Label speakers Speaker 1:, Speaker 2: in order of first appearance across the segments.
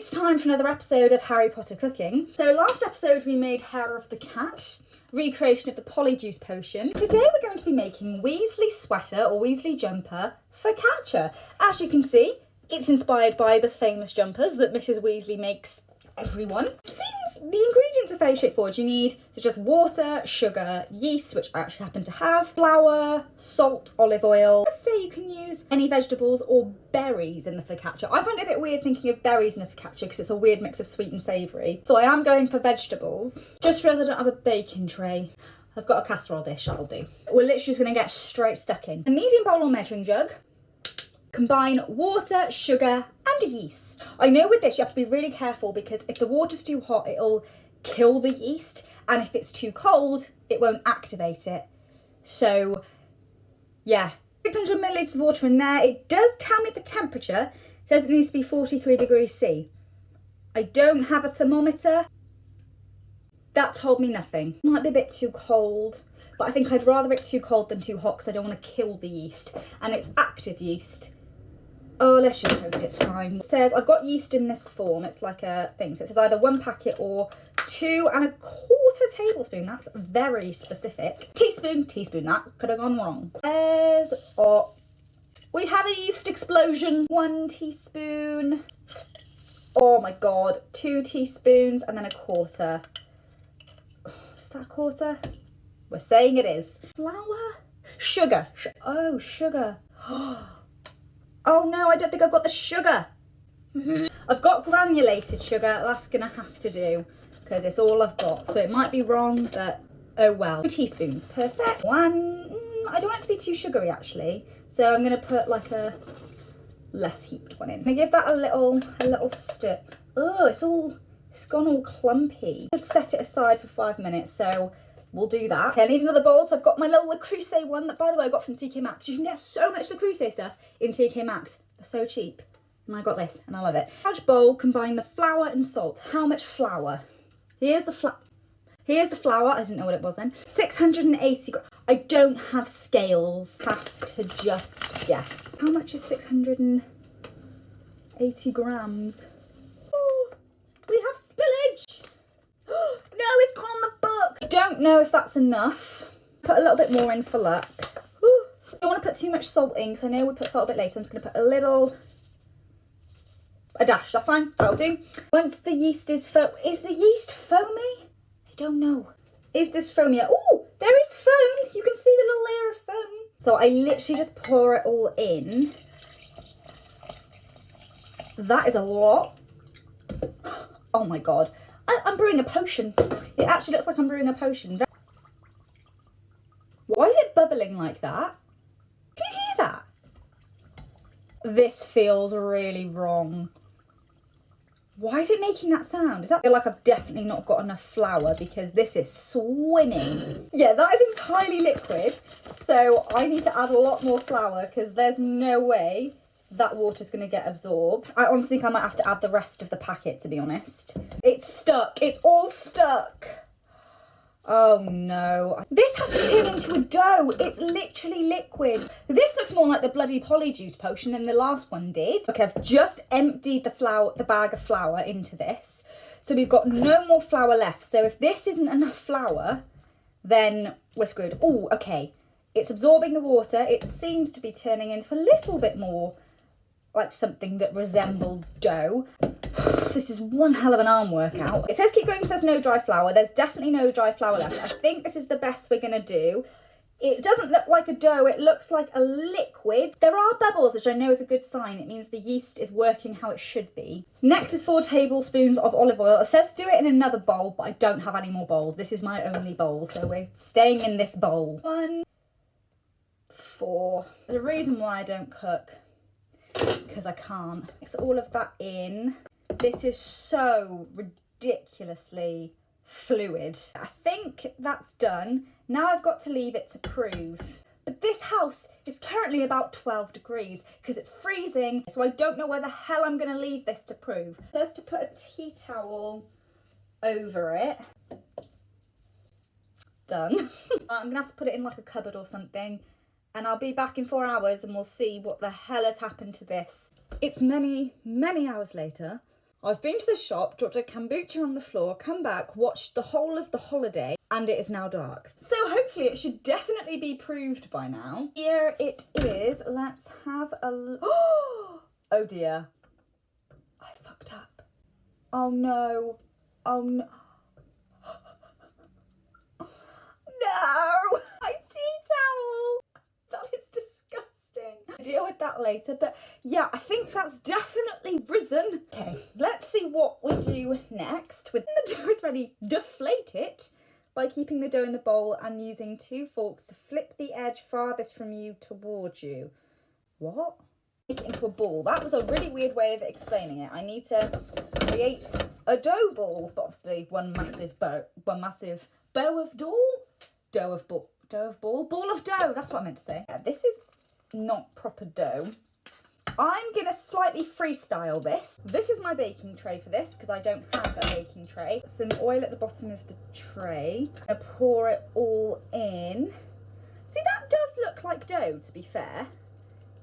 Speaker 1: It's time for another episode of Harry Potter cooking. So last episode we made Hair of the Cat, recreation of the Polyjuice potion. Today we're going to be making Weasley sweater or Weasley jumper Focaccia. As you can see, it's inspired by the famous jumpers that Mrs. Weasley makes everyone. It seems the ingredients are fairly straightforward. You need just water, sugar, yeast, which I actually happen to have, flour, salt, olive oil. Let's say you can use any vegetables or berries in the focaccia. I find it a bit weird thinking of berries in a focaccia because it's a weird mix of sweet and savoury. So I am going for vegetables. Just realised I don't have a baking tray. I've got a casserole dish, that'll do. We're literally just going to get straight stuck in. A medium bowl or measuring jug. Combine water, sugar and yeast. I know with this you have to be really careful because if the water's too hot it'll kill the yeast, and if it's too cold it won't activate it. So yeah, 600 millilitres of water in there. It does tell me the temperature. It says it needs to be 43 degrees C. I don't have a thermometer. That told me nothing. Might be a bit too cold, but I think I'd rather it too cold than too hot because I don't want to kill the yeast, and it's active yeast. Oh, let's just hope it's fine. It says I've got yeast in this form. It's like a thing. So it says either 1 packet or 2 1/4 tablespoon. That's very specific. Teaspoon, that could have gone wrong. We have a yeast explosion. 1 teaspoon. Oh my God. 2 teaspoons and then 1/4. Is that 1/4? We're saying it is. Flour. Sugar. Oh, sugar. Oh no, I don't think I've got the sugar. I've got granulated sugar. That's gonna have to do because it's all I've got. So it might be wrong, but oh well. 2 teaspoons, perfect. 1. I don't want it to be too sugary actually. So I'm gonna put like a less heaped one in. I'm gonna give that a little stir. Oh, it's gone all clumpy. Let's set it aside for 5 minutes. So we'll do that. Okay, I need another bowl, so I've got my little Le Creuset one that, by the way, I got from TK Maxx. You can get so much Le Creuset stuff in TK Maxx. They're so cheap. And I got this, and I love it. Large bowl, combine the flour and salt. How much flour? Here's the flour. I didn't know what it was then. 680 grams. I don't have scales. Have to just guess. How much is 680 grams? Oh, we have spillage. No, it's gone on the book. I don't know if that's enough. Put a little bit more in for luck. Ooh. I don't want to put too much salt in because I know we put salt a bit later. I'm just going to put a dash. That's fine. That'll do. Once the yeast is is the yeast foamy? I don't know. Is this foamy? Oh, there is foam. You can see the little layer of foam. So I literally just pour it all in. That is a lot. Oh my God. I'm brewing a potion. It actually looks like I'm brewing a potion. Why is it bubbling like that? Can you hear that? This feels really wrong. Why is it making that sound? Does that feel like I've definitely not got enough flour because this is swimming? Yeah, that is entirely liquid. So I need to add a lot more flour because there's no way that water's going to get absorbed. I honestly think I might have to add the rest of the packet, to be honest. It's stuck. It's all stuck. Oh no. This has to turn into a dough. It's literally liquid. This looks more like the bloody Polyjuice potion than the last one did. Okay, I've just emptied the bag of flour into this. So we've got no more flour left. So if this isn't enough flour, then we're screwed. Oh, okay. It's absorbing the water. It seems to be turning into a little bit more like something that resembles dough. This is one hell of an arm workout. It says keep going because there's no dry flour. There's definitely no dry flour left. I think this is the best we're gonna do. It doesn't look like a dough, it looks like a liquid. There are bubbles, which I know is a good sign. It means the yeast is working how it should be. Next is 4 tablespoons of olive oil. It says do it in another bowl, but I don't have any more bowls. This is my only bowl, so we're staying in this bowl. 1, 4. There's a reason why I don't cook, because I can't. Mix all of that in. This is so ridiculously fluid. I think that's done. Now I've got to leave it to prove. But this house is currently about 12 degrees because it's freezing. So I don't know where the hell I'm going to leave this to prove. It says to put a tea towel over it. Done. I'm going to have to put it in like a cupboard or something. And I'll be back in 4 hours and we'll see what the hell has happened to this. It's many, many hours later. I've been to the shop, dropped a kombucha on the floor, come back, watched the whole of the holiday, and it is now dark. So hopefully it should definitely be proved by now. Here it is. Let's have a look. Oh dear. I fucked up. Oh no. Oh no. No! My tea towel! That is disgusting. I'll deal with that later, but yeah, I think that's definitely risen. Okay, let's see what we do next. When the dough is ready, deflate it by keeping the dough in the bowl and using 2 forks to flip the edge farthest from you towards you. What? Make it into a ball. That was a really weird way of explaining it. I need to create a dough ball, but obviously one massive bow of dough? Ball of dough, that's what I meant to say. Yeah, this is not proper dough. I'm gonna slightly freestyle this. This is my baking tray for this because I don't have a baking tray. Some oil at the bottom of the tray. I'm gonna pour it all in. See, that does look like dough, to be fair.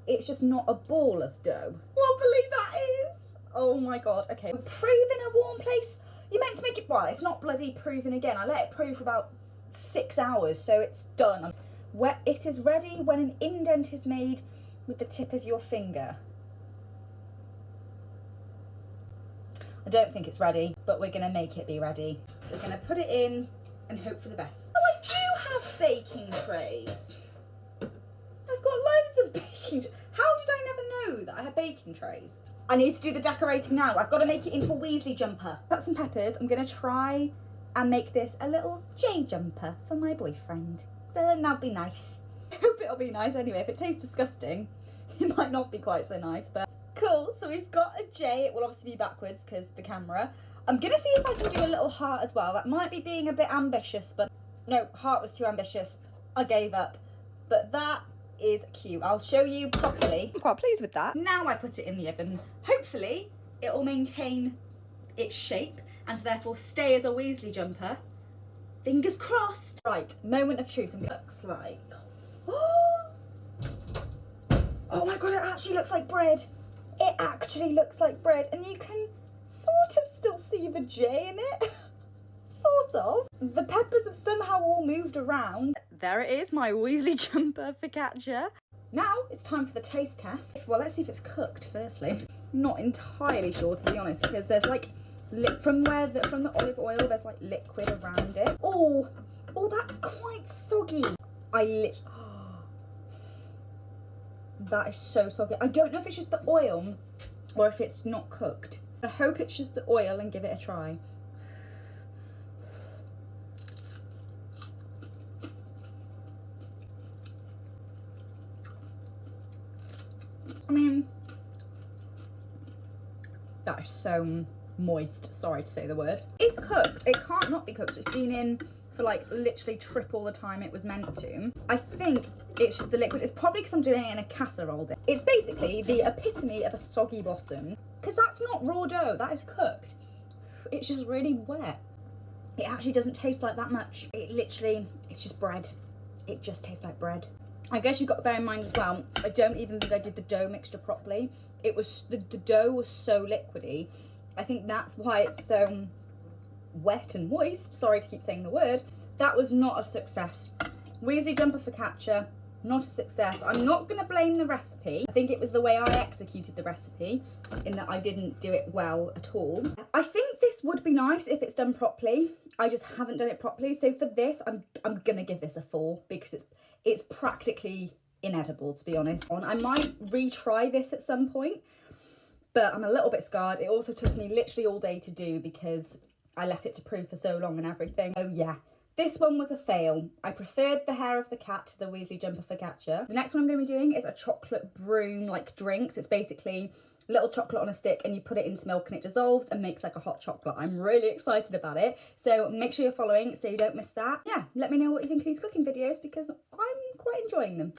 Speaker 1: It's just not a ball of dough. Wobbly that is. Oh my God, okay. Prove in a warm place. You meant to make it, well, it's not bloody proven again. I let it prove for about 6 hours, so it's done. It is ready when an indent is made with the tip of your finger. I don't think it's ready, but we're gonna make it be ready. We're gonna put it in and hope for the best. Oh, I do have baking trays. I've got loads of baking trays. How did I never know that I had baking trays? I need to do the decorating now. I've got to make it into a Weasley jumper. Cut some peppers. I'm gonna try and make this a little J jumper for my boyfriend. So then that'll be nice. I hope it'll be nice anyway. If it tastes disgusting, it might not be quite so nice, but cool. So we've got a J. It will obviously be backwards because the camera. I'm gonna see if I can do a little heart as well. That might be being a bit ambitious, but no, heart was too ambitious. I gave up. But that is cute. I'll show you properly. I'm quite pleased with that. Now I put it in the oven. Hopefully it'll maintain its shape and so therefore stay as a Weasley jumper. Fingers crossed. Right, moment of truth. It looks like... Oh my God, it actually looks like bread. It actually looks like bread. And you can sort of still see the J in it. Sort of. The peppers have somehow all moved around. There it is, my Weasley jumper focaccia. Now it's time for the taste test. Well, let's see if it's cooked firstly. Not entirely sure, to be honest, because there's like from the olive oil, there's like liquid around it. Oh, that's quite soggy. That is so soggy. I don't know if it's just the oil or if it's not cooked. I hope it's just the oil and give it a try. I mean, that is so moist, sorry to say the word. It's cooked, it can't not be cooked. It's been in for like literally triple the time it was meant to. I think it's just the liquid. It's probably because I'm doing it in a casserole dish. It's basically the epitome of a soggy bottom, because that's not raw dough, that is cooked. It's just really wet. It actually doesn't taste like that much. It's just bread. It just tastes like bread. I guess you've got to bear in mind as well, I don't even think I did the dough mixture properly. It was, the dough was so liquidy. I think that's why it's so wet and moist. Sorry to keep saying the word. That was not a success. Weasley jumper focaccia, not a success. I'm not going to blame the recipe. I think it was the way I executed the recipe, in that I didn't do it well at all. I think this would be nice if it's done properly. I just haven't done it properly. So for this, I'm going to give this a 4 because it's practically inedible, to be honest. I might retry this at some point, but I'm a little bit scarred. It also took me literally all day to do because I left it to prove for so long and everything. Oh yeah, this one was a fail. I preferred the hair of the cat to the Weasley jumper focaccia. The next one I'm going to be doing is a chocolate broom like drinks. It's basically little chocolate on a stick and you put it into milk and it dissolves and makes like a hot chocolate. I'm really excited about it. So make sure you're following so you don't miss that. Yeah, let me know what you think of these cooking videos because I'm quite enjoying them.